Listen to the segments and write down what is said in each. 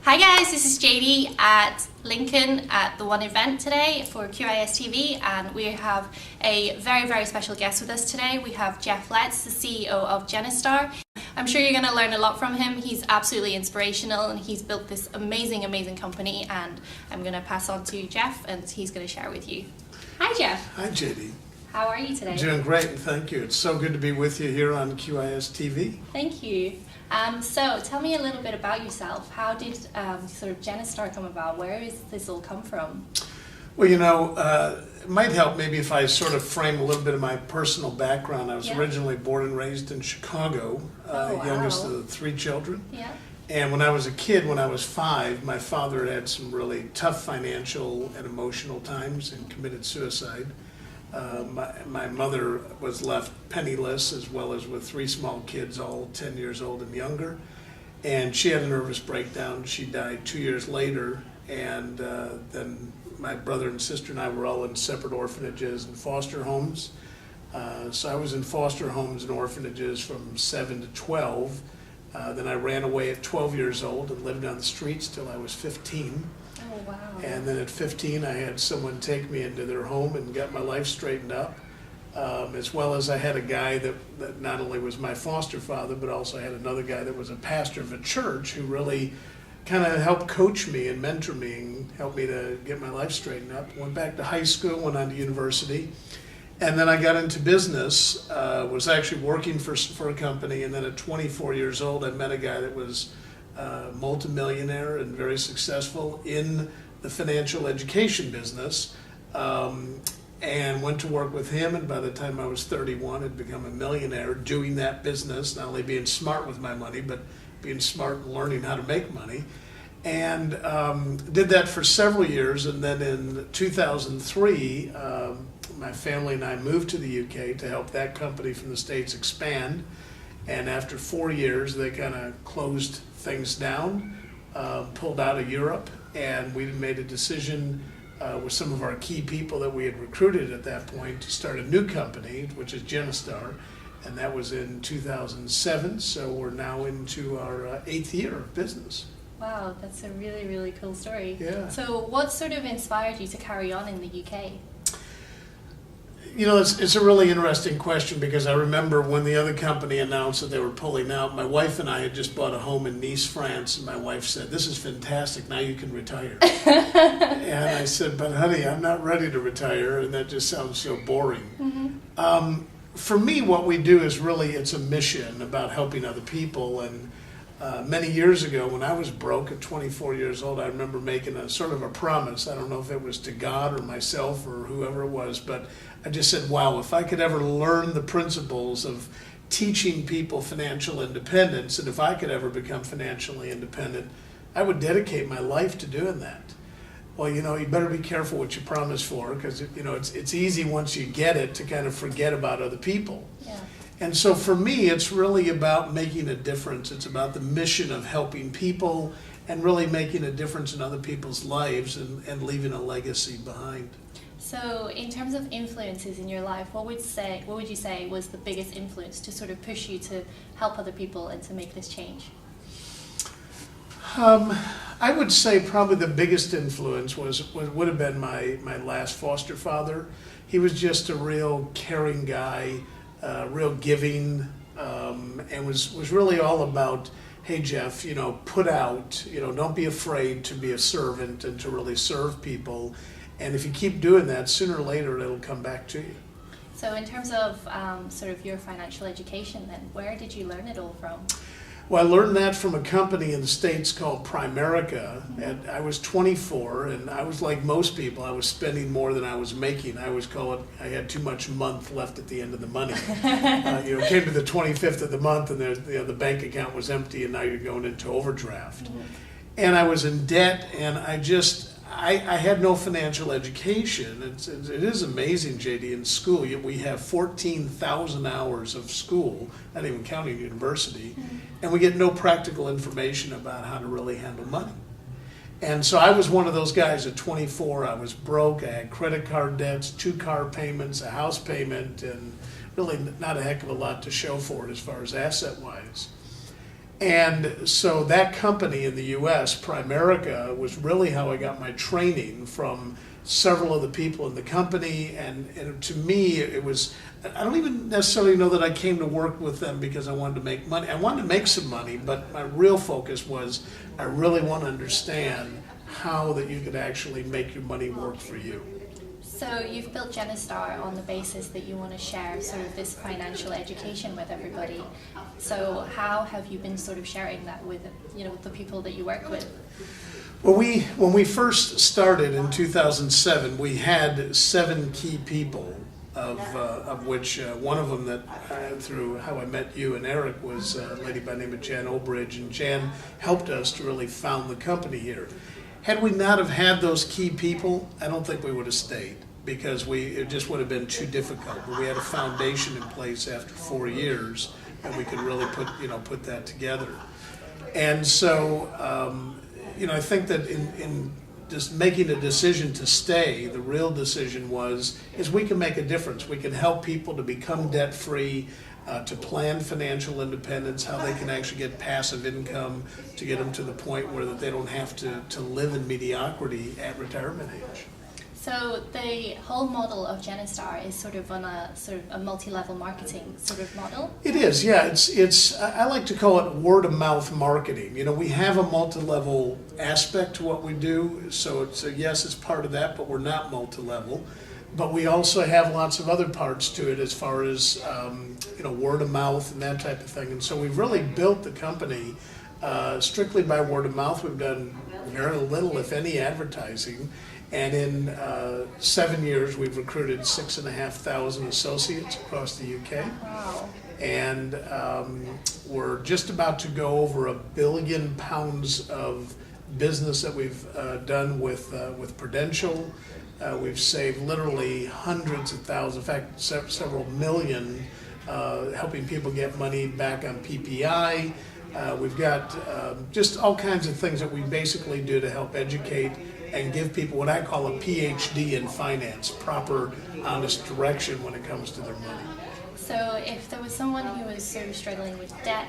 Hi guys, this is JD at Lincoln at the One event today for QIS TV, and we have a very special guest with us today. We have Jeff Lestz, the CEO of Genistar. I'm sure you're going to learn a lot from him. He's absolutely inspirational and he's built this amazing company, and I'm going to pass on to Jeff and he's going to share with you. Hi Jeff. Hi JD. How are you today? Doing great, and thank you. It's so good to be with you here on QIS TV. Thank you. So tell me a little bit about yourself. How did sort of Genistar come about? Where is this all come from? Well, it might help maybe if I sort of frame a little bit of my personal background. I was originally born and raised in Chicago, youngest of 3 children. Yeah. And when I was a kid, when I was 5, my father had some really tough financial and emotional times and committed suicide. My mother was left penniless, as well as with 3 small kids, all 10 years old and younger. And she had a nervous breakdown. She died 2 years later. And then my brother and sister and I were all in separate orphanages and foster homes. So I was in foster homes and orphanages from 7 to 12. Then I ran away at 12 years old and lived on the streets till I was 15. Oh, wow. And then at 15, I had someone take me into their home and got my life straightened up, as well as I had a guy that not only was my foster father, but also had another guy that was a pastor of a church who really kind of helped coach me and mentor me and help me to get my life straightened up. Went back to high school, went on to university, and then I got into business, was actually working for a company, and then at 24 years old, I met a guy that was multimillionaire and very successful in the financial education business, and went to work with him, and by the time I was 31 had become a millionaire doing that business, not only being smart with my money, but being smart and learning how to make money. And did that for several years, and then in 2003 my family and I moved to the UK to help that company from the States expand. And after 4 years, they kind of closed things down, pulled out of Europe, and we made a decision with some of our key people that we had recruited at that point to start a new company, which is Genistar, and that was in 2007, so we're now into our 8th year of business. Wow, that's a really cool story. Yeah. So what sort of inspired you to carry on in the UK? It's a really interesting question, because I remember when the other company announced that they were pulling out, my wife and I had just bought a home in Nice, France, and my wife said, "This is fantastic, now you can retire." And I said, "But honey, I'm not ready to retire, and that just sounds so boring." Mm-hmm. For me, what we do is really, it's a mission about helping other people. And many years ago, when I was broke at 24 years old, I remember making a sort of a promise. I don't know if it was to God or myself or whoever it was, but I just said, wow, if I could ever learn the principles of teaching people financial independence, and if I could ever become financially independent, I would dedicate my life to doing that. Well, you better be careful what you promise for, because it's easy once you get it to kind of forget about other people. Yeah. And so for me, it's really about making a difference. It's about the mission of helping people and really making a difference in other people's lives and leaving a legacy behind. So in terms of influences in your life, what would you say was the biggest influence to sort of push you to help other people and to make this change? I would say probably the biggest influence would have been my last foster father. He was just a real caring guy, real giving, and was really all about, hey Jeff, put out, don't be afraid to be a servant and to really serve people. And if you keep doing that, sooner or later it'll come back to you. So in terms of sort of your financial education then, where did you learn it all from? Well, I learned that from a company in the States called Primerica. And I was 24, and I was like most people, I was spending more than I was making. I always call it, I had too much month left at the end of the money. It came to the 25th of the month, and the bank account was empty, and now you're going into overdraft. Mm-hmm. And I was in debt, and I had no financial education. It is amazing, JD, in school we have 14,000 hours of school, not even counting university, and we get no practical information about how to really handle money. And so I was one of those guys at 24. I was broke. I had credit card debts, 2 car payments, a house payment, and really not a heck of a lot to show for it as far as asset-wise. And so that company in the U.S., Primerica, was really how I got my training from several of the people in the company. And to me, it was, I don't even necessarily know that I came to work with them because I wanted to make money. I wanted to make some money, but my real focus was I really want to understand how that you could actually make your money work for you. So you've built Genistar on the basis that you want to share sort of this financial education with everybody. So how have you been sort of sharing that with, the people that you work with? Well, when we first started in 2007, we had 7 key people, of which one of them that through how I met you and Eric was a lady by the name of Jan Obridge, and Jan helped us to really found the company here. Had we not have had those key people, I don't think we would have stayed, because it just would have been too difficult. But we had a foundation in place after 4 years, and we could really put that together. And so, I think that in just making a decision to stay, the real decision is we can make a difference. We can help people to become debt-free, to plan financial independence, how they can actually get passive income to get them to the point where that they don't have to live in mediocrity at retirement age. So the whole model of Genistar is sort of on a multi-level marketing sort of model? It is, yeah. It's I like to call it word-of-mouth marketing. We have a multi-level aspect to what we do, so yes, it's part of that, but we're not multi-level. But we also have lots of other parts to it as far as word of mouth and that type of thing. And so we've really built the company strictly by word of mouth. We've done very little, if any, advertising. And in 7 years, we've recruited 6,500 associates across the UK. Wow. And we're just about to go over £1 billion of business that we've done with Prudential. We've saved literally hundreds of thousands, in fact, several million, helping people get money back on PPI. We've got just all kinds of things that we basically do to help educate and give people what I call a PhD in finance, proper, honest direction when it comes to their money. So if there was someone who was sort of struggling with debt,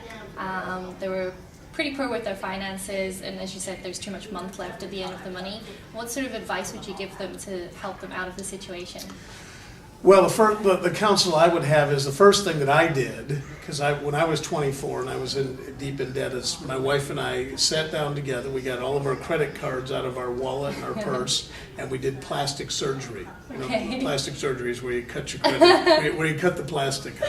they were pretty poor with their finances, and as you said, there's too much month left at the end of the money, what sort of advice would you give them to help them out of the situation? Well, the counsel I would have is the first thing that I did, because when I was 24 and I was deep in debt, is my wife and I sat down together. We got all of our credit cards out of our wallet and our purse, and we did plastic surgery. Plastic surgery is where you cut your credit, where you cut the plastic up.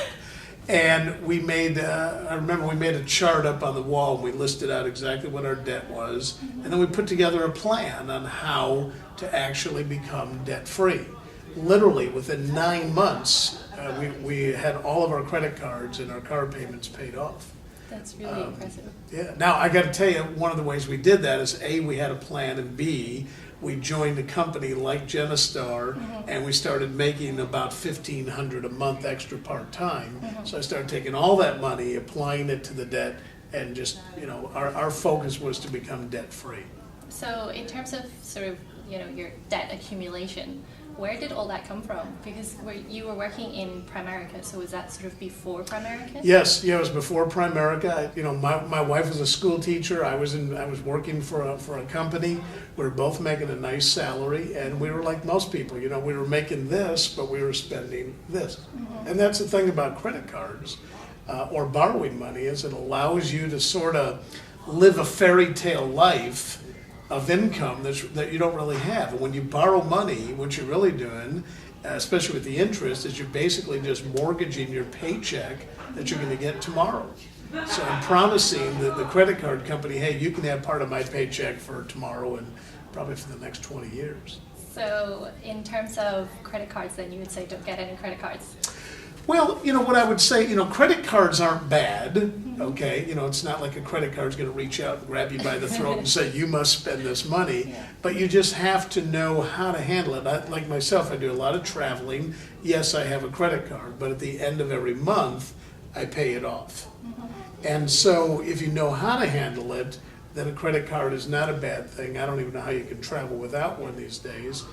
And we made, I remember we made a chart up on the wall, and we listed out exactly what our debt was, and then we put together a plan on how to actually become debt-free. Literally within 9 months, we had all of our credit cards and our car payments paid off. That's really impressive. Yeah. Now, I got to tell you, one of the ways we did that is A, we had a plan, and B, we joined a company like Genistar, and we started making about $1,500 a month extra part-time. So I started taking all that money, applying it to the debt, and just, our focus was to become debt-free. So in terms of sort of, your debt accumulation, where did all that come from? Because you were working in Primerica, so was that sort of before Primerica? Yes, it was before Primerica. My wife was a school teacher. I was working for a company. We were both making a nice salary, and we were like most people. We were making this, but we were spending this. And that's the thing about credit cards or borrowing money, is it allows you to sort of live a fairy tale life of income that you don't really have. And when you borrow money, what you're really doing, especially with the interest, is you're basically just mortgaging your paycheck that you're going to get tomorrow. So I'm promising the credit card company, hey, you can have part of my paycheck for tomorrow and probably for the next 20 years. So in terms of credit cards, then you would say don't get any credit cards? Well, what I would say, credit cards aren't bad, okay? It's not like a credit card's going to reach out and grab you by the throat and say, you must spend this money. But you just have to know how to handle it. Like myself, I do a lot of traveling. Yes, I have a credit card, but at the end of every month, I pay it off. And so if you know how to handle it, then a credit card is not a bad thing. I don't even know how you can travel without one these days.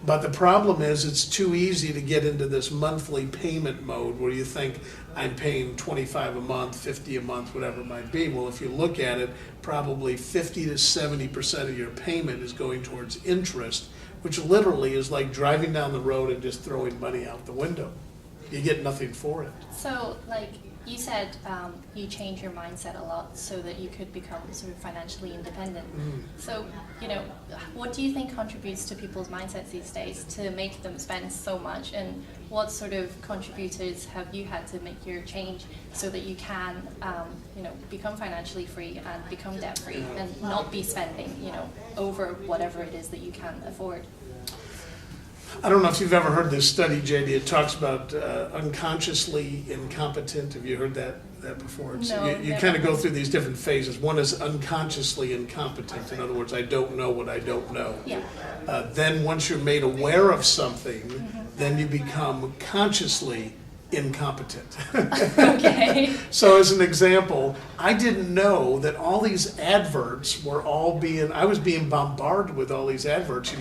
But the problem is it's too easy to get into this monthly payment mode where you think I'm paying $25 a month, $50 a month, whatever it might be. Well, if you look at it, probably 50 to 70% of your payment is going towards interest, which literally is like driving down the road and just throwing money out the window. You get nothing for it. So, like you said, you change your mindset a lot so that you could become sort of financially independent. So, what do you think contributes to people's mindsets these days to make them spend so much, and what sort of contributors have you had to make your change so that you can, become financially free and become debt free and not be spending, over whatever it is that you can afford? I don't know if you've ever heard this study, JD. It talks about unconsciously incompetent. Have you heard that before? No, you kind of go through these different phases. One is unconsciously incompetent. In other words, I don't know what I don't know. Yeah. Then once you're made aware of something, then you become consciously incompetent. Okay. So as an example, I didn't know that all these adverts were I was being bombarded with all these adverts,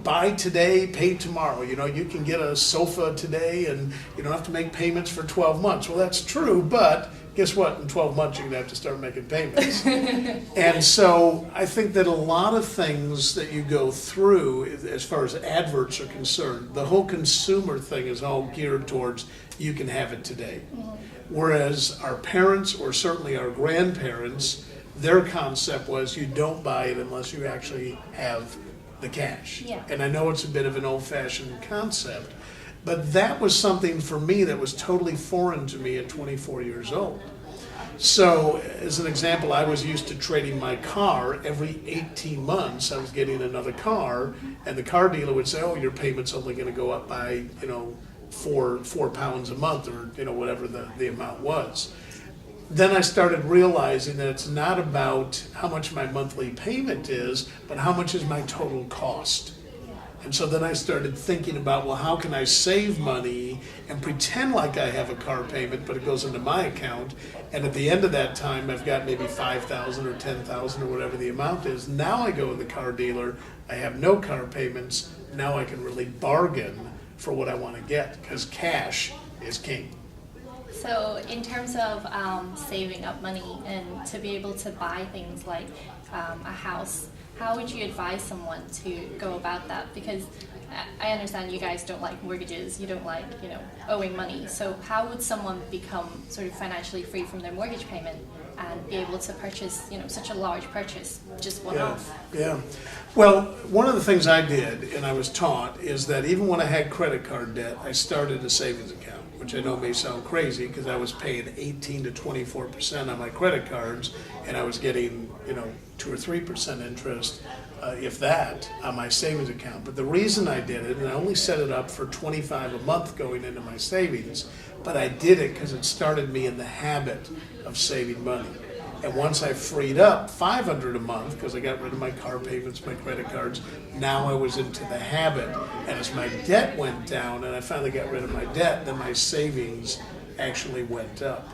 buy today, pay tomorrow. You can get a sofa today and you don't have to make payments for 12 months. Well, that's true, but guess what? In 12 months, you're going to have to start making payments. And so I think that a lot of things that you go through, as far as adverts are concerned, the whole consumer thing is all geared towards you can have it today. Whereas our parents, or certainly our grandparents, their concept was you don't buy it unless you actually have the cash. Yeah. And I know it's a bit of an old-fashioned concept, but that was something for me that was totally foreign to me at 24 years old. So, as an example, I was used to trading my car. Every 18 months, I was getting another car, and the car dealer would say, oh, your payment's only going to go up by, £4 a month, or, whatever the amount was. Then I started realizing that it's not about how much my monthly payment is, but how much is my total cost. And so then I started thinking about, well, how can I save money and pretend like I have a car payment, but it goes into my account, and at the end of that time, I've got maybe $5,000 or $10,000 or whatever the amount is. Now I go to the car dealer, I have no car payments, now I can really bargain for what I want to get, because cash is king. So in terms of saving up money and to be able to buy things like a house, how would you advise someone to go about that? Because I understand you guys don't like mortgages, you don't like, owing money. So how would someone become sort of financially free from their mortgage payment and be able to purchase, such a large purchase just one off? Yeah. Well, one of the things I did, and I was taught, is that even when I had credit card debt, I started a savings account, which I know may sound crazy because I was paying 18 to 24% on my credit cards, and I was getting, 2 or 3% interest, if that, on my savings account. But the reason I did it, and I only set it up for $25 a month going into my savings, but I did it because it started me in the habit of saving money. And once I freed up $500 a month, because I got rid of my car payments, my credit cards, now I was into the habit. And as my debt went down and I finally got rid of my debt, then my savings actually went up.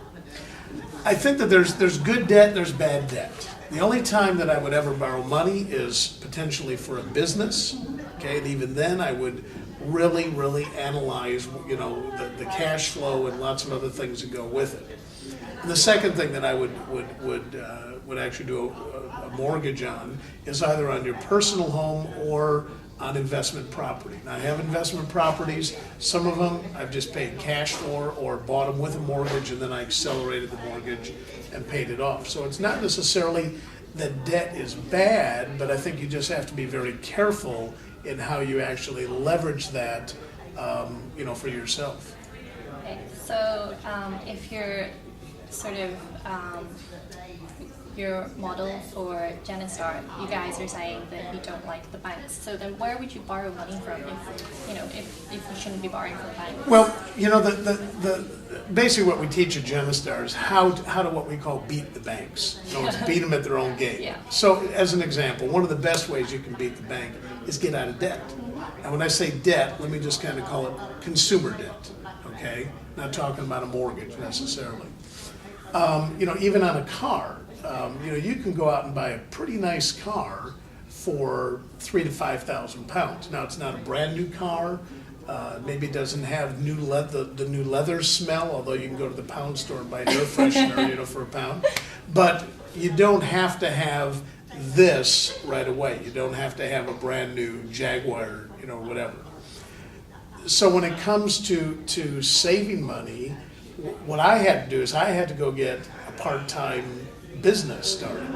I think that there's good debt, there's bad debt. The only time that I would ever borrow money is potentially for a business, okay? And even then I would really, really analyze, the cash flow and lots of other things that go with it. And the second thing that I would actually do a mortgage on is either on your personal home or on investment property. Now I have investment properties. Some of them I've just paid cash for or bought them with a mortgage, and then I accelerated the mortgage and paid it off. So it's not necessarily that debt is bad, but I think you just have to be very careful in how you actually leverage that, for yourself. Okay, so if you're sort of your model for Genistar, you guys are saying that you don't like the banks. So then where would you borrow money from if you shouldn't be borrowing from banks? Well, the basically what we teach at Genistar is how to what we call beat the banks. Beat them at their own game. Yeah. So as an example, one of the best ways you can beat the bank is get out of debt. And when I say debt, let me just kind of call it consumer debt, okay? Not talking about a mortgage necessarily. Even on a car, you can go out and buy a pretty nice car for 3,000 to 5,000 pounds. Now, it's not a brand new car. Maybe it doesn't have the new leather smell, although you can go to the pound store and buy an air freshener, for £1. But you don't have to have this right away. You don't have to have a brand new Jaguar, whatever. So when it comes to saving money, what I had to do is I had to go get a part-time business started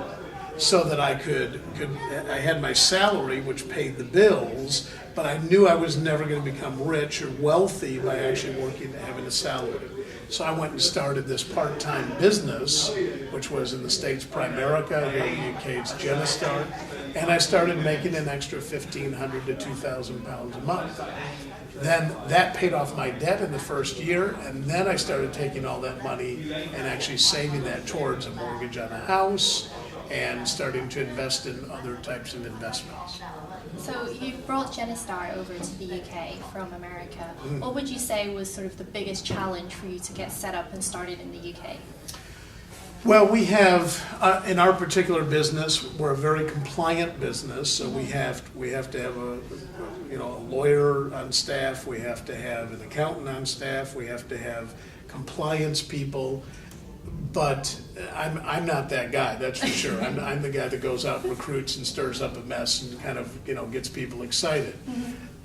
so that I I had my salary, which paid the bills, but I knew I was never going to become rich or wealthy by actually working and having a salary. So I went and started this part-time business, which was in the States Primerica, here in the UK it's Genistar, and I started making an extra 1,500 to 2,000 pounds a month. Then that paid off my debt in the first year, and then I started taking all that money and actually saving that towards a mortgage on a house and starting to invest in other types of investments. So you brought Genistar over to the UK from America. What would you say was sort of the biggest challenge for you to get set up and started in the UK? Well, we have, in our particular business, we're a very compliant business, so we have to have a lawyer on staff, we have to have an accountant on staff, we have to have compliance people, but I'm not that guy, that's for sure. I'm the guy that goes out and recruits and stirs up a mess and kind of, gets people excited.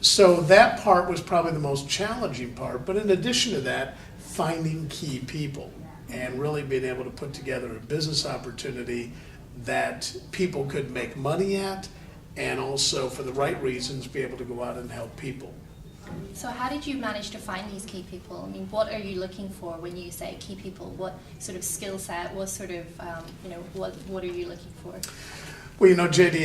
So that part was probably the most challenging part, but in addition to that, finding key people and really being able to put together a business opportunity that people could make money at and also, for the right reasons, be able to go out and help people. So how did you manage to find these key people? I mean, what are you looking for when you say key people? What sort of skill set? What sort of, what are you looking for? Well, JD,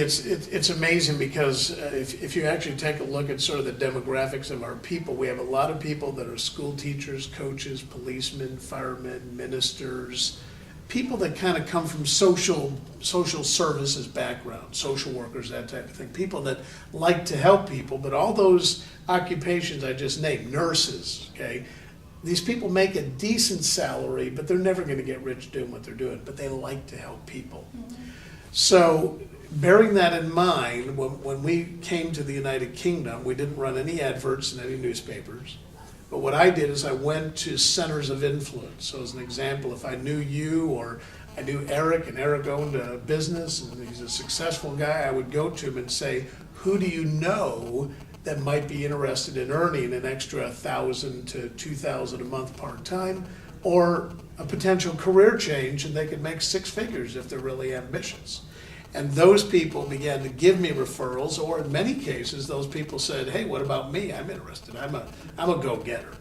it's amazing because if you actually take a look at sort of the demographics of our people, we have a lot of people that are school teachers, coaches, policemen, firemen, ministers, people that kind of come from social services background, social workers, that type of thing, people that like to help people, but all those occupations I just named, nurses, okay, these people make a decent salary, but they're never going to get rich doing what they're doing, but they like to help people. So bearing that in mind, when we came to the United Kingdom, we didn't run any adverts in any newspapers. But what I did is I went to centers of influence. So as an example, if I knew you or I knew Eric, and Eric owned a business and he's a successful guy, I would go to him and say, who do you know that might be interested in earning an extra 1,000 to 2,000 a month part-time, or a potential career change, and they could make 6 figures if they're really ambitious. And those people began to give me referrals, or in many cases, those people said, hey, what about me? I'm interested. I'm a go-getter.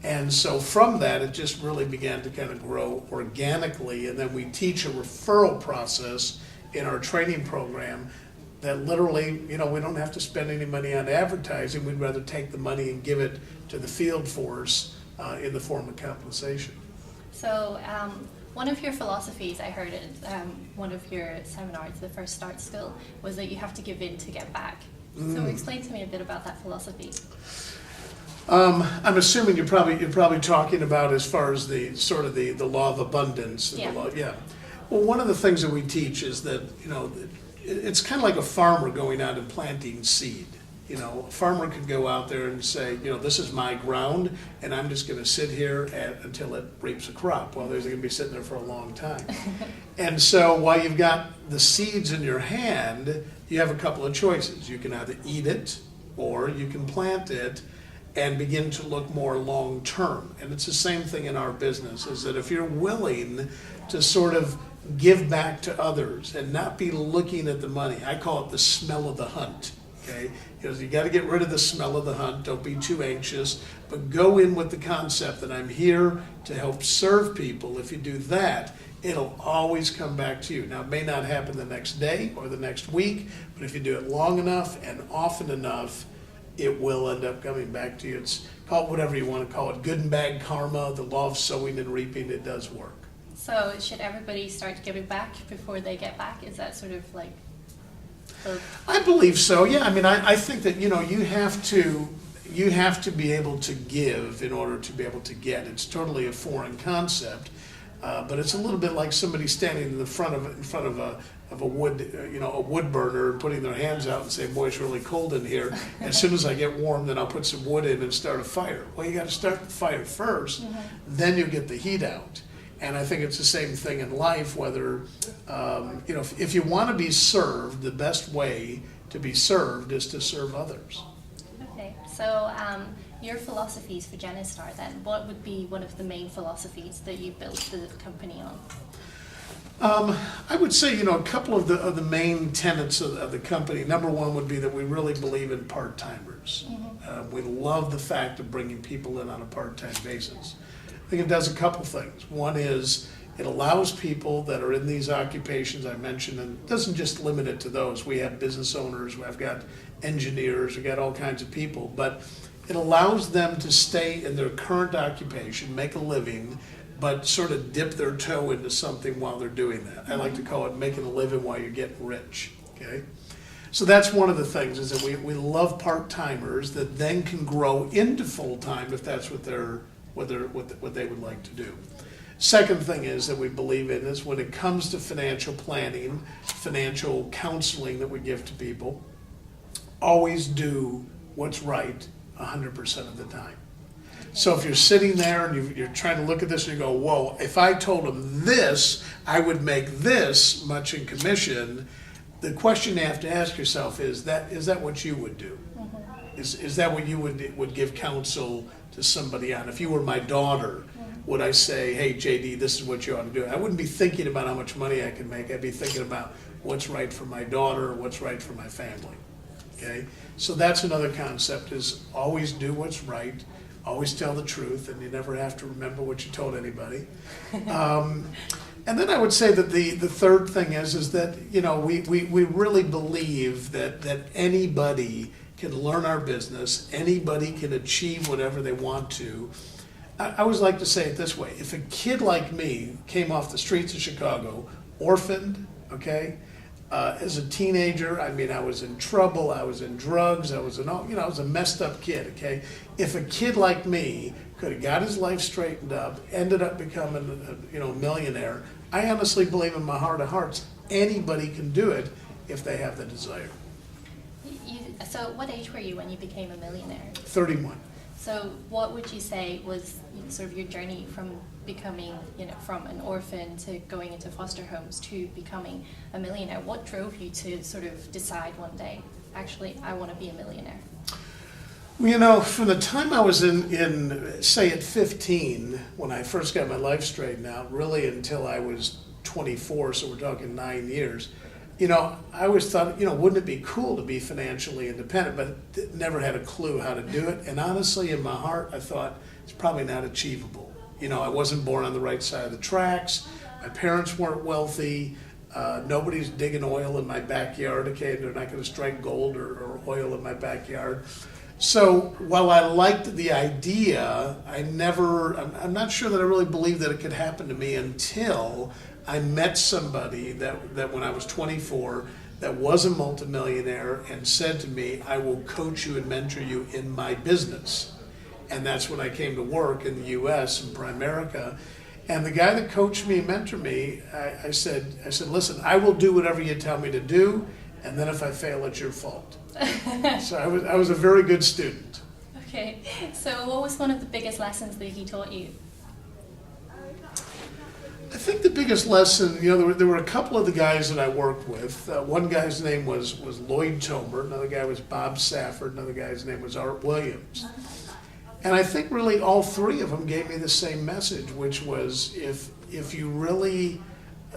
And so from that, it just really began to kind of grow organically. And then we teach a referral process in our training program that literally, we don't have to spend any money on advertising. We'd rather take the money and give it to the field force in the form of compensation. So one of your philosophies, I heard it one of your seminars, the first start school, was that you have to give in to get back. So explain to me a bit about that philosophy. I'm assuming you're probably talking about as far as the sort of the law of abundance. And Yeah. Well, one of the things that we teach is that it's kind of like a farmer going out and planting seed. A farmer could go out there and say, this is my ground, and I'm just going to sit here until it reaps a crop. Well, they're going to be sitting there for a long time. And so while you've got the seeds in your hand, you have a couple of choices. You can either eat it, or you can plant it and begin to look more long term. And it's the same thing in our business, is that if you're willing to sort of give back to others and not be looking at the money, I call it the smell of the hunt. Okay, because you got to get rid of the smell of the hunt. Don't be too anxious, but go in with the concept that I'm here to help serve people. If you do that, it'll always come back to you. Now, it may not happen the next day or the next week, but if you do it long enough and often enough, it will end up coming back to you. It's called whatever you want to call it, good and bad karma, the law of sowing and reaping. It does work. So should everybody start giving back before they get back? Is that sort of like... I believe so. Yeah, I mean, I think that you have to be able to give in order to be able to get. It's totally a foreign concept, But it's a little bit like somebody standing in front of a wood, a wood burner and putting their hands out and saying, boy, it's really cold in here. As soon as I get warm, then I'll put some wood in and start a fire. Well, you got to start the fire first, then you get the heat out. And I think it's the same thing in life, whether, if you want to be served, the best way to be served is to serve others. Okay, so your philosophies for Genistar then, what would be one of the main philosophies that you built the company on? I would say, a couple of the main tenets of the company. Number one would be that we really believe in part-timers. We love the fact of bringing people in on a part-time basis. I think it does a couple things. One is it allows people that are in these occupations I mentioned, and it doesn't just limit it to those. We have business owners, we've got engineers, we've got all kinds of people, but it allows them to stay in their current occupation, make a living, but sort of dip their toe into something while they're doing that. I like to call it making a living while you're getting rich, okay? So that's one of the things, is that we love part-timers that then can grow into full-time if that's what they would like to do. Second thing is that we believe in is when it comes to financial planning, financial counseling that we give to people, always do what's right 100% of the time. So if you're sitting there and you're trying to look at this and you go, whoa, if I told them this, I would make this much in commission, the question you have to ask yourself is that what you would do? Is that what you would give counsel to somebody on? If you were my daughter, would I say, hey, JD, this is what you ought to do? I wouldn't be thinking about how much money I can make. I'd be thinking about what's right for my daughter, what's right for my family. Okay? So that's another concept, is always do what's right, always tell the truth, and you never have to remember what you told anybody. And then I would say that the third thing is that, we really believe that anybody can learn our business, anybody can achieve whatever they want to. I always like to say it this way: if a kid like me came off the streets of Chicago, orphaned, okay, as a teenager, I was in trouble, I was in drugs, I was a messed up kid, okay? If a kid like me could have got his life straightened up, ended up becoming a millionaire, I honestly believe in my heart of hearts, anybody can do it if they have the desire. So what age were you when you became a millionaire? 31. So what would you say was sort of your journey from becoming, from an orphan to going into foster homes to becoming a millionaire? What drove you to sort of decide one day, actually, I want to be a millionaire? Well, from the time I was in say at 15, when I first got my life straightened out, really until I was 24, so we're talking 9 years, I always thought, wouldn't it be cool to be financially independent, but never had a clue how to do it. And honestly, in my heart, I thought it's probably not achievable. I wasn't born on the right side of the tracks. My parents weren't wealthy. Nobody's digging oil in my backyard, okay? They're not going to strike gold or oil in my backyard. So while I liked the idea, I'm not sure that I really believed that it could happen to me until I met somebody that when I was 24 that was a multimillionaire and said to me, I will coach you and mentor you in my business. And that's when I came to work in the U.S. in Primerica. And the guy that coached me and mentored me, I said, listen, I will do whatever you tell me to do, and then if I fail, it's your fault. So I was a very good student. Okay, so what was one of the biggest lessons that he taught you? I think the biggest lesson, there were a couple of the guys that I worked with. One guy's name was Lloyd Tomer, another guy was Bob Safford, another guy's name was Art Williams. And I think really all three of them gave me the same message, which was if you really,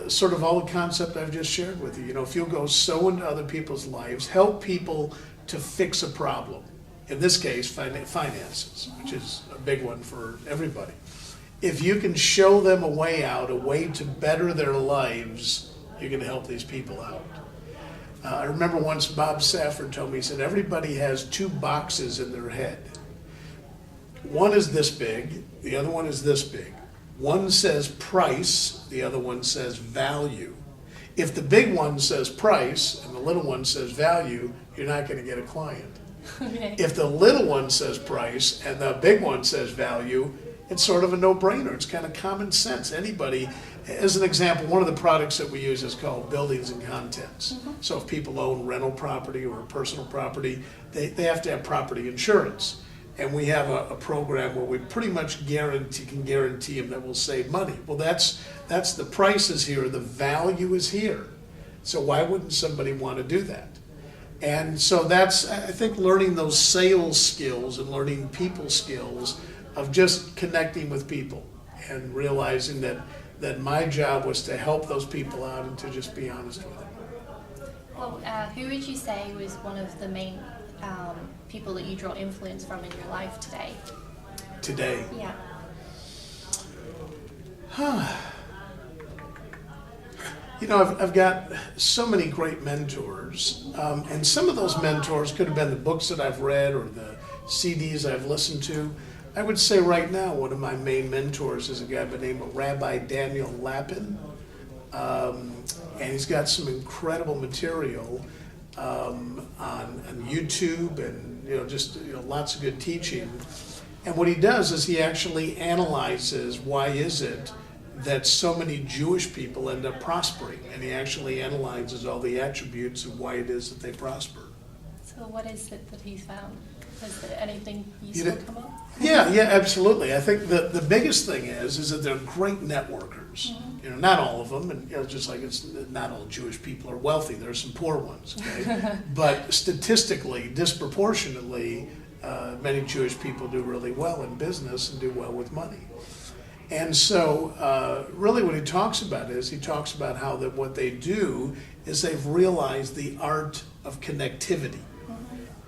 sort of all the concept I've just shared with you, if you'll go sow into other people's lives, help people to fix a problem, in this case, finances, which is a big one for everybody. If you can show them a way out, a way to better their lives, you're going to help these people out. I remember once Bob Safford told me, he said, everybody has two boxes in their head. One is this big, the other one is this big. One says price, the other one says value. If the big one says price and the little one says value, you're not going to get a client. Okay. If the little one says price and the big one says value, it's sort of a no-brainer. It's kind of common sense. Anybody, as an example, one of the products that we use is called buildings and contents. So if people own rental property or personal property, they have to have property insurance. And we have a program where we pretty much can guarantee them that we'll save money. Well, that's the price is here, the value is here. So why wouldn't somebody want to do that? And so that's, I think, learning those sales skills and learning people skills of just connecting with people and realizing that my job was to help those people out and to just be honest with them. Well, who would you say was one of the main people that you draw influence from in your life today? Today? Yeah. You know, I've got so many great mentors, and some of those mentors could have been the books that I've read or the CDs I've listened to. I would say right now one of my main mentors is a guy by the name of Rabbi Daniel Lapin, and he's got some incredible material on YouTube and just lots of good teaching. And what he does is he actually analyzes why is it that so many Jewish people end up prospering, and he actually analyzes all the attributes of why it is that they prosper. So what is it that he's found? Is there anything useful come up? Yeah, absolutely. I think the biggest thing is that they're great networkers. Not all of them, and just like it's not all Jewish people are wealthy. There are some poor ones, okay? But statistically, disproportionately, many Jewish people do really well in business and do well with money. And so really what he talks about is how that what they do is they've realized the art of connectivity.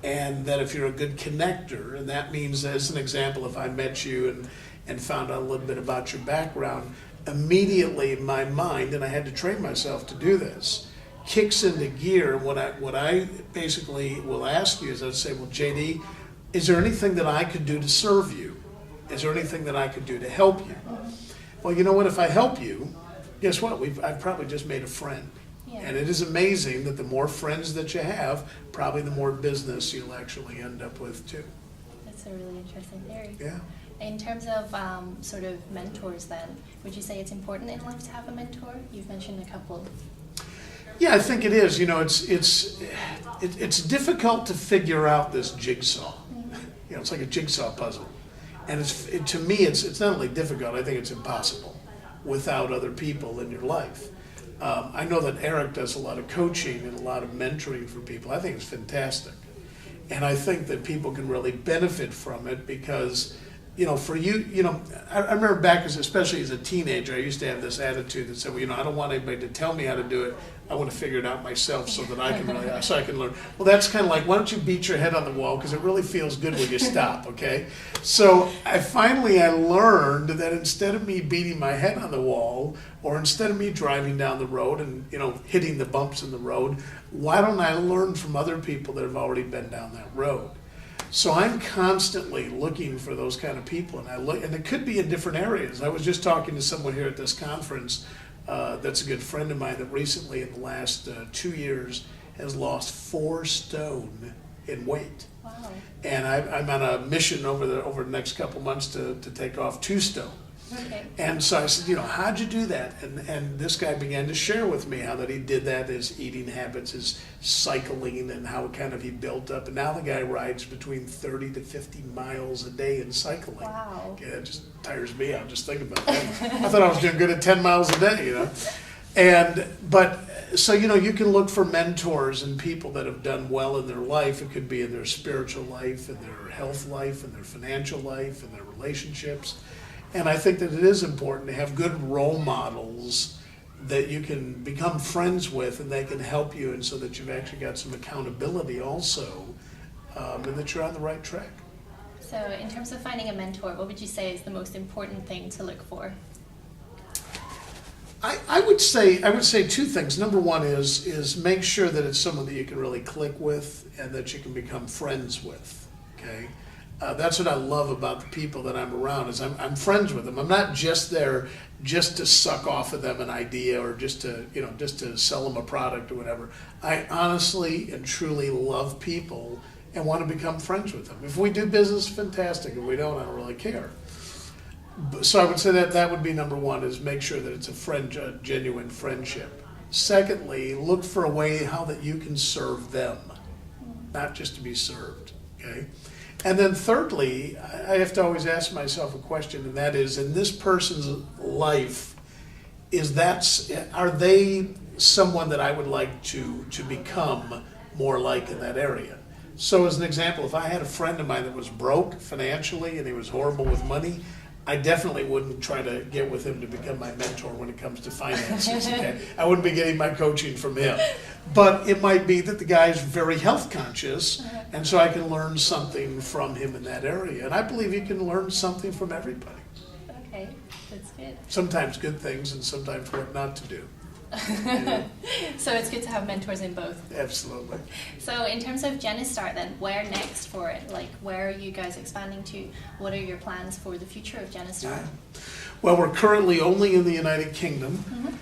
And that if you're a good connector, and that means, as an example, if I met you and found out a little bit about your background, immediately in my mind, and I had to train myself to do this, kicks into gear. What I basically will ask you is I'd say, well, JD, is there anything that I could do to serve you? Is there anything that I could do to help you? Well, you know what? If I help you, guess what? I've probably just made a friend. Yeah. And it is amazing that the more friends that you have, probably the more business you'll actually end up with too. That's a really interesting theory. Yeah. In terms of sort of mentors then, would you say it's important in life to have a mentor? You've mentioned a couple. Yeah, I think it is. It's difficult to figure out this jigsaw. It's like a jigsaw puzzle. And to me, it's not only difficult, I think it's impossible without other people in your life. I know that Eric does a lot of coaching and a lot of mentoring for people. I think it's fantastic. And I think that people can really benefit from it because, for you, I remember back, especially as a teenager, I used to have this attitude that said, I don't want anybody to tell me how to do it. I want to figure it out myself so that I can learn. Well, that's kind of like, why don't you beat your head on the wall, because it really feels good when you stop, okay? So I learned that instead of me beating my head on the wall, or instead of me driving down the road and hitting the bumps in the road, why don't I learn from other people that have already been down that road? So I'm constantly looking for those kind of people, and it could be in different areas. I was just talking to someone here at this conference that's a good friend of mine that recently in the last 2 years has lost 4 stone in weight. Wow. And I'm on a mission over the next couple months to take off 2 stone. Okay. And so I said, how'd you do that? And this guy began to share with me how that he did that, his eating habits, his cycling, and how kind of he built up. And now the guy rides between 30 to 50 miles a day in cycling. Wow. Okay, that just tires me out just thinking about that. I thought I was doing good at 10 miles a day, So, you can look for mentors and people that have done well in their life. It could be in their spiritual life, in their health life, in their financial life, in their relationships. And I think that it is important to have good role models that you can become friends with and they can help you, and so that you've actually got some accountability also, and that you're on the right track. So in terms of finding a mentor, what would you say is the most important thing to look for? I would say 2 things. Number one is make sure that it's someone that you can really click with and that you can become friends with, okay? That's what I love about the people that I'm around, is I'm friends with them. I'm not just there just to suck off of them an idea or just to sell them a product or whatever. I honestly and truly love people and want to become friends with them. If we do business, fantastic. If we don't, I don't really care. So I would say that would be number one, is make sure that it's a genuine friendship. Secondly, look for a way how that you can serve them, not just to be served, okay? And then thirdly, I have to always ask myself a question, and that is, in this person's life, are they someone that I would like to become more like in that area? So as an example, if I had a friend of mine that was broke financially and he was horrible with money, I definitely wouldn't try to get with him to become my mentor when it comes to finances. Okay? I wouldn't be getting my coaching from him. But it might be that the guy's very health conscious, and so I can learn something from him in that area. And I believe you can learn something from everybody. Okay, that's good. Sometimes good things and sometimes what not to do. Yeah. So it's good to have mentors in both. Absolutely. So in terms of Genistar then, where next for it? Like, where are you guys expanding to? What are your plans for the future of Genistar? Yeah. Well, we're currently only in the United Kingdom. Mm-hmm.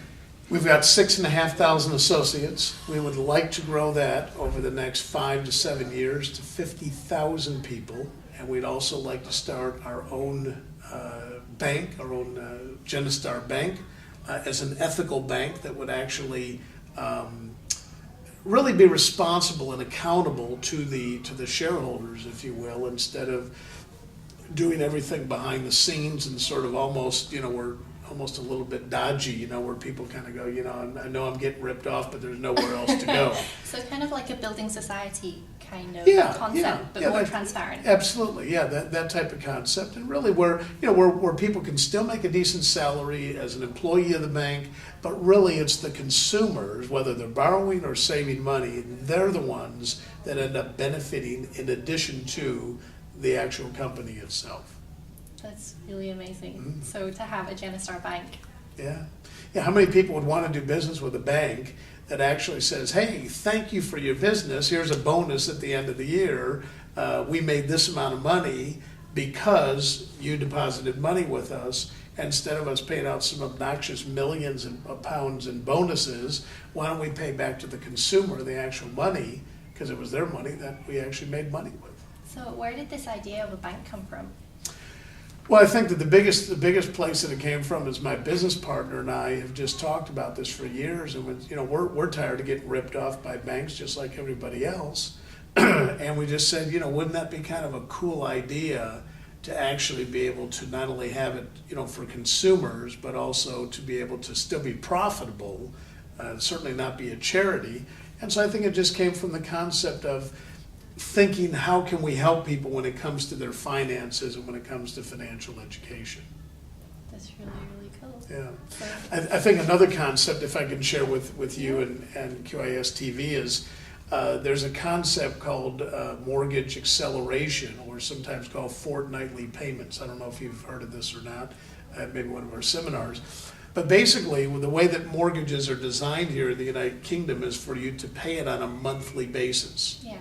We've got 6,500 associates. We would like to grow that over the next 5 to 7 years to 50,000 people. And we'd also like to start our own bank, our own Genistar Bank, as an ethical bank that would actually really be responsible and accountable to the shareholders, if you will, instead of doing everything behind the scenes and sort of almost, we're almost a little bit dodgy, where people kind of go, I know I'm getting ripped off, but there's nowhere else to go. So it's kind of like a building society kind of concept, but more transparent. Absolutely, yeah, that type of concept, and really where people can still make a decent salary as an employee of the bank, but really it's the consumers, whether they're borrowing or saving money, they're the ones that end up benefiting in addition to the actual company itself. That's really amazing. Mm-hmm. So to have a Genistar Bank. Yeah. How many people would want to do business with a bank that actually says, hey, thank you for your business, here's a bonus at the end of the year, we made this amount of money because you deposited money with us, instead of us paying out some obnoxious millions of pounds in bonuses, why don't we pay back to the consumer the actual money, because it was their money that we actually made money with. So where did this idea of a bank come from? Well, I think that the biggest place that it came from is my business partner and I have just talked about this for years, and we're tired of getting ripped off by banks just like everybody else, and we just said, wouldn't that be kind of a cool idea to actually be able to not only have it, for consumers, but also to be able to still be profitable, certainly not be a charity. And so I think it just came from the concept of thinking, how can we help people when it comes to their finances and when it comes to financial education. That's really, really cool. Yeah. So, I think another concept, if I can share with you and QIS TV, is there's a concept called mortgage acceleration, or sometimes called fortnightly payments. I don't know if you've heard of this or not, maybe one of our seminars. But basically, the way that mortgages are designed here in the United Kingdom is for you to pay it on a monthly basis. yeah.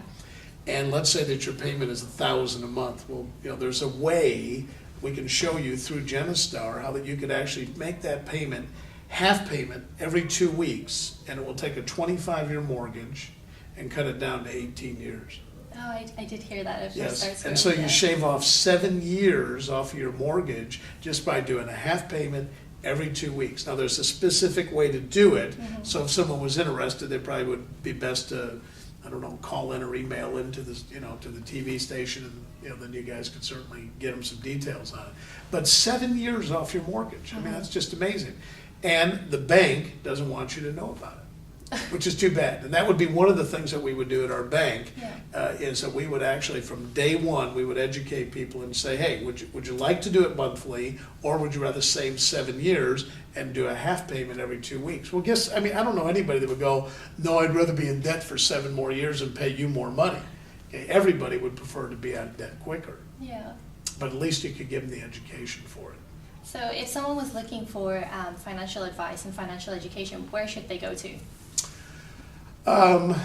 And let's say that your payment is $1,000 a month. Well, there's a way we can show you through Genistar how that you could actually make that payment, half payment, every 2 weeks, and it will take a 25-year mortgage and cut it down to 18 years. Oh, I did hear that at first. Yes, and so you shave off 7 years off of your mortgage just by doing a half payment every 2 weeks. Now, there's a specific way to do it, so if someone was interested, they probably would be best to, call in or email into this, to the TV station, and then you guys could certainly get them some details on it. But 7 years off your mortgage, I mean, that's just amazing. And the bank doesn't want you to know about it, which is too bad. And that would be one of the things that we would do at our bank, is that we would actually, from day one, we would educate people and say, hey, would you like to do it monthly, or would you rather save 7 years and do a half payment every 2 weeks? Well, I don't know anybody that would go, no, I'd rather be in debt for 7 more years and pay you more money. Okay, everybody would prefer to be out of debt quicker. Yeah. But at least you could give them the education for it. So if someone was looking for financial advice and financial education, where should they go to? Well,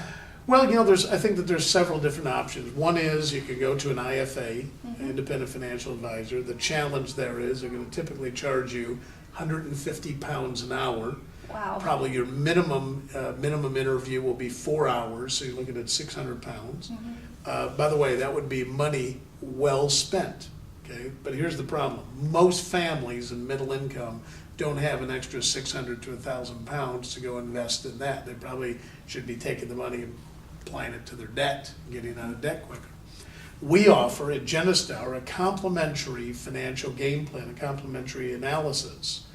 I think that there's several different options. One is you could go to an IFA, independent financial advisor. The challenge there is they're going to typically charge you £150 an hour. Wow. Probably your minimum interview will be 4 hours, so you're looking at £600. By the way, that would be money well spent. okay? But here's the problem. Most families in middle income don't have an extra 600 to 1,000 pounds to go invest in that. They probably should be taking the money and applying it to their debt, getting out of debt quicker. We offer at Genistar a complimentary financial game plan, a complimentary analysis.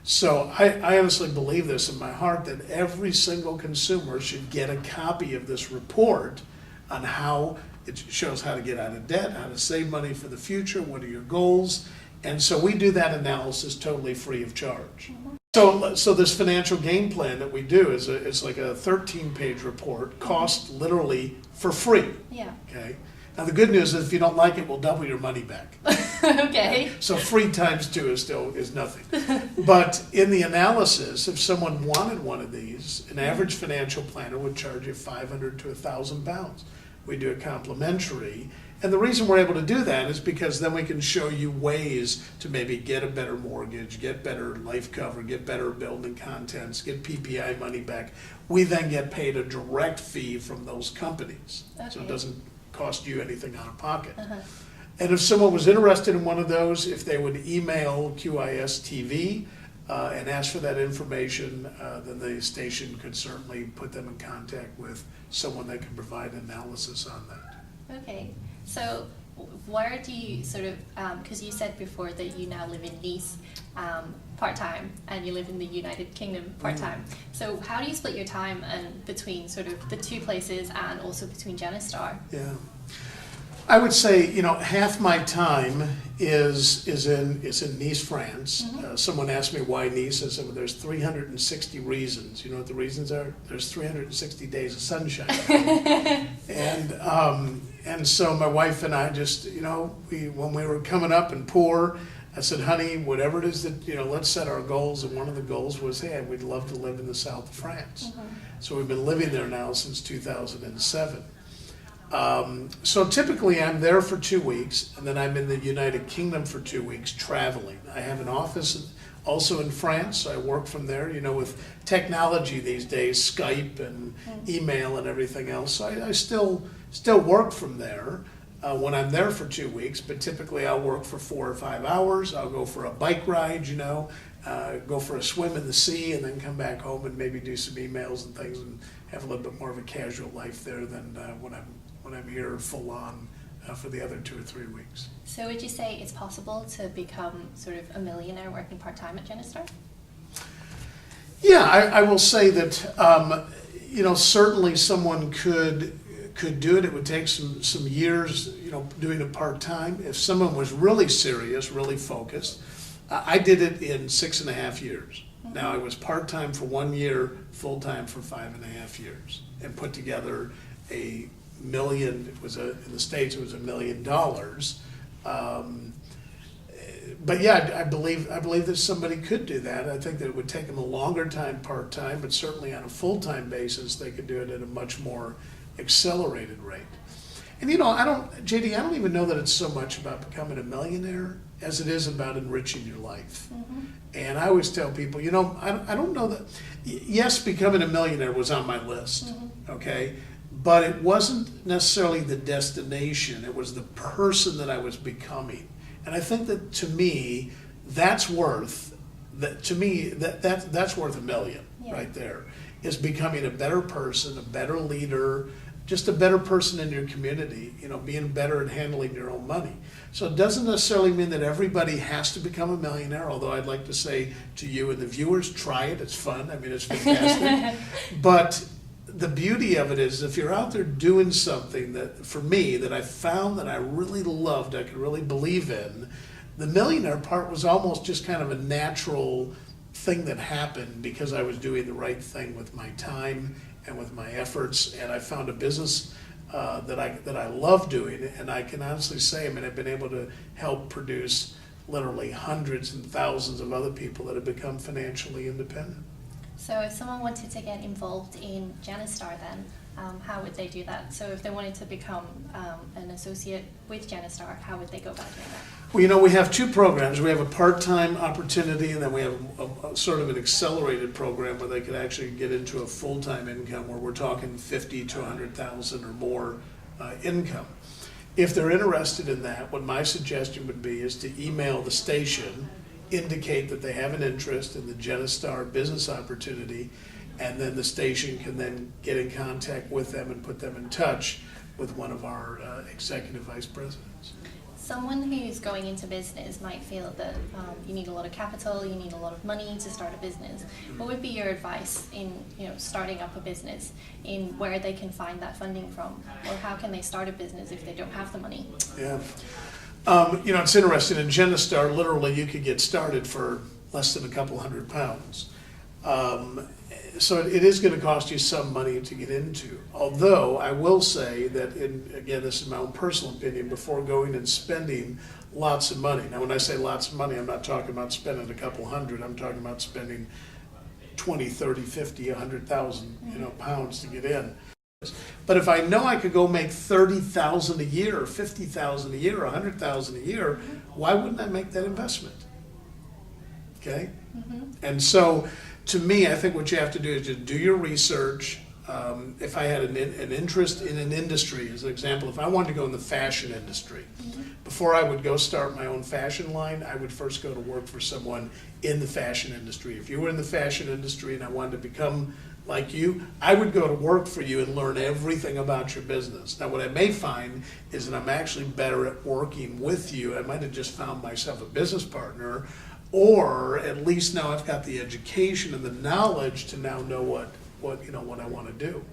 So I honestly believe this in my heart, that every single consumer should get a copy of this report on how it shows how to get out of debt, how to save money for the future, what are your goals. And so we do that analysis totally free of charge. So this financial game plan that we do it's like a 13-page report, cost literally for free. Yeah. Okay. Now the good news is if you don't like it, we'll double your money back. Okay. So free times 2 is nothing. But in the analysis, if someone wanted one of these, an average financial planner would charge you 500 to 1,000 pounds. We do it complimentary. And the reason we're able to do that is because then we can show you ways to maybe get a better mortgage, get better life cover, get better building contents, get PPI money back. We then get paid a direct fee from those companies. Okay. So it doesn't cost you anything out of pocket. And if someone was interested in one of those, if they would email QIS TV and ask for that information, then the station could certainly put them in contact with someone that can provide analysis on that. Okay, so where do you sort of, because you said before that you now live in Nice part-time and you live in the United Kingdom part-time. So how do you split your time between sort of the two places and also between Genistar? Yeah. I would say, half my time is in Nice, France. Someone asked me why Nice. I said, well, there's 360 reasons. You know what the reasons are? There's 360 days of sunshine. And so my wife and I just, when we were coming up and poor, I said, honey, whatever it is that, let's set our goals. And one of the goals was, hey, we'd love to live in the south of France. So we've been living there now since 2007. So typically I'm there for 2 weeks, and then I'm in the United Kingdom for 2 weeks traveling. I have an office also in France, so I work from there. With technology these days, Skype and email and everything else, so I still work from there when I'm there for 2 weeks, but typically I'll work for 4 or 5 hours. I'll go for a bike ride, go for a swim in the sea, and then come back home and maybe do some emails and things and have a little bit more of a casual life there than when I'm here full on for the other 2 or 3 weeks. So would you say it's possible to become sort of a millionaire working part-time at Genistar? Yeah, I will say that, certainly someone could do it. It would take some years, doing it part-time. If someone was really serious, really focused, I did it in 6.5 years. Now I was part-time for 1 year, full-time for 5.5 years, and put together a million. It was in the States, it was $1 million. But yeah, I believe that somebody could do that. I think that it would take them a longer time part-time, but certainly on a full-time basis, they could do it at a much more accelerated rate. And I don't even know that it's so much about becoming a millionaire as it is about enriching your life. And I always tell people, I don't know that, yes, becoming a millionaire was on my list, okay? But it wasn't necessarily the destination, it was the person that I was becoming. And I think that to me, that's worth $1 million right there, is becoming a better person, a better leader, just a better person in your community, being better at handling your own money. So it doesn't necessarily mean that everybody has to become a millionaire, although I'd like to say to you and the viewers, try it, it's fun, it's fantastic. But the beauty of it is if you're out there doing something that, for me, that I found that I really loved, I could really believe in, the millionaire part was almost just kind of a natural thing that happened because I was doing the right thing with my time and with my efforts, and I found a business that I love doing, and I can honestly say, I've been able to help produce literally hundreds and thousands of other people that have become financially independent. So if someone wanted to get involved in Genistar then, how would they do that? So if they wanted to become an associate with Genistar, how would they go about doing that? Well, we have 2 programs. We have a part-time opportunity, and then we have a sort of an accelerated program where they could actually get into a full-time income where we're talking 50 to 100,000 or more income. If they're interested in that, what my suggestion would be is to email the station, indicate that they have an interest in the Genistar business opportunity, and then the station can then get in contact with them and put them in touch with one of our executive vice presidents. Someone who's going into business might feel that you need a lot of capital, you need a lot of money to start a business. What would be your advice in starting up a business, in where they can find that funding from, or how can they start a business if they don't have the money? Yeah, it's interesting. In Genistar, literally, you could get started for less than a couple £100. So it is going to cost you some money to get into. Although I will say that, again, this is my own personal opinion, before going and spending lots of money. Now, when I say lots of money, I'm not talking about spending a couple hundred. I'm talking about spending 20, 30, 50, 100,000 pounds to get in. But if I know I could go make 30,000 a year, or 50,000 a year, or 100,000 a year, why wouldn't I make that investment? Okay? And so, to me, I think what you have to do is just do your research. If I had an interest in an industry, as an example, if I wanted to go in the fashion industry, before I would go start my own fashion line, I would first go to work for someone in the fashion industry. If you were in the fashion industry and I wanted to become like you, I would go to work for you and learn everything about your business. Now, what I may find is that I'm actually better at working with you. I might have just found myself a business partner, or at least now I've got the education and the knowledge to now know what I want to do.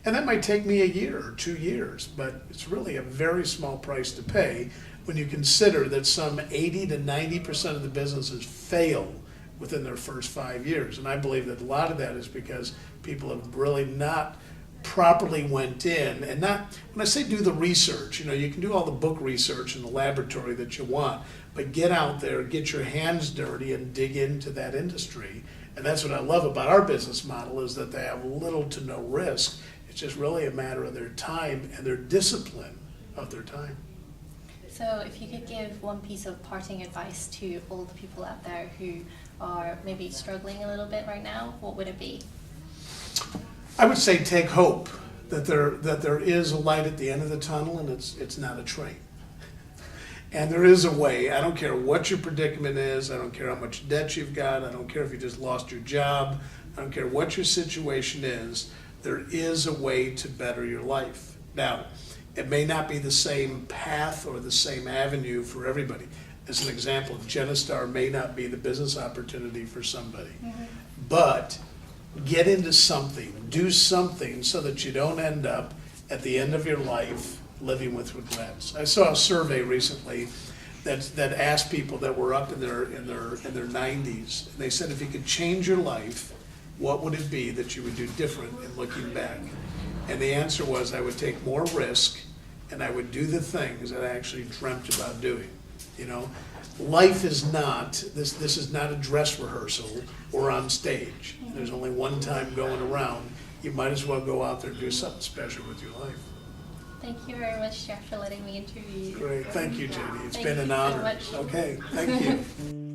And that might take me a year or 2 years, but it's really a very small price to pay when you consider that some 80 to 90% of the businesses fail within their first 5 years. And I believe that a lot of that is because people have really not properly went in, and not, when I say do the research, you can do all the book research in the laboratory that you want, but get out there, get your hands dirty, and dig into that industry. And that's what I love about our business model, is that they have little to no risk. It's just really a matter of their time and their discipline of their time. So if you could give one piece of parting advice to all the people out there who are maybe struggling a little bit right now, what would it be? I would say take hope that there is a light at the end of the tunnel, and it's not a train. And there is a way. I don't care what your predicament is. I don't care how much debt you've got. I don't care if you just lost your job. I don't care what your situation is. There is a way to better your life. Now, it may not be the same path or the same avenue for everybody. As an example, Genistar may not be the business opportunity for somebody. But get into something, do something, so that you don't end up at the end of your life living with regrets. I saw a survey recently that asked people that were up in their 90s, and they said, if you could change your life, what would it be that you would do different in looking back? And the answer was, I would take more risk, and I would do the things that I actually dreamt about doing. Life is not, this is not a dress rehearsal or on stage. There's only one time going around. You might as well go out there and do something special with your life. Thank you very much, Jeff, for letting me interview you. Great. Thank you, Jenny. It's been an honor. Thank you so much. Okay. Thank you.